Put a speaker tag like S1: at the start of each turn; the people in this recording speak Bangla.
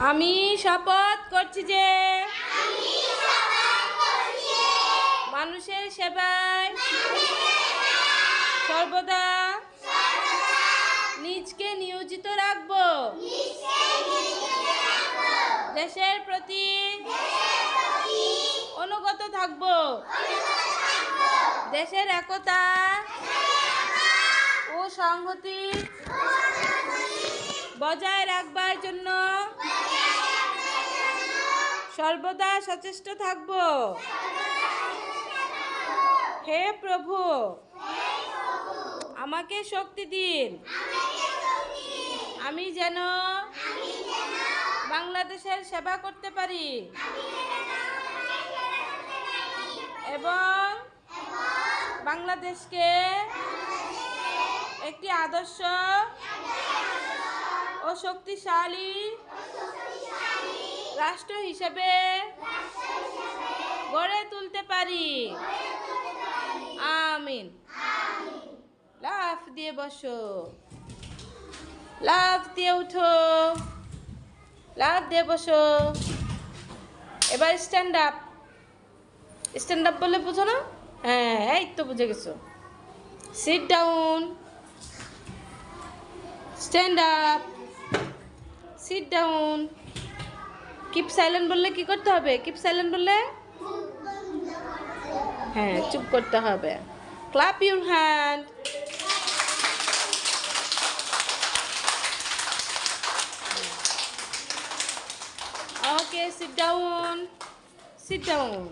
S1: আমি শপথ করছি যে মানুষের সেবায় সর্বদা নিজকে নিয়োজিত রাখব। দেশের প্রতি অনুগত থাকব। দেশের একতা ও সংহতি বজায় রাখবার জন্য সর্বদা সচেষ্ট থাকব। হে প্রভু, আমাকে শক্তি দিন, আমি যেন বাংলাদেশের সেবা করতে পারি এবং বাংলাদেশকে একটি আদর্শ ও শক্তিশালী রাষ্ট্র হিসেবে গড়ে তুলতে পারি। আমিন। লাফ দিয়ে বসো, লাফ দিয়ে উঠো, লাফ দিয়ে বসো। এবার স্ট্যান্ড আপ। স্ট্যান্ড আপ বলে বুঝো না? হ্যাঁ, এই তো বুঝে গেছো। Sit down, stand up, sit down. Keep silent বললে কি করতে হবে? কিপ সাইলেন্ট বললে হ্যাঁ, চুপ করতে হবে। Clap your hand. Okay, sit down, sit down.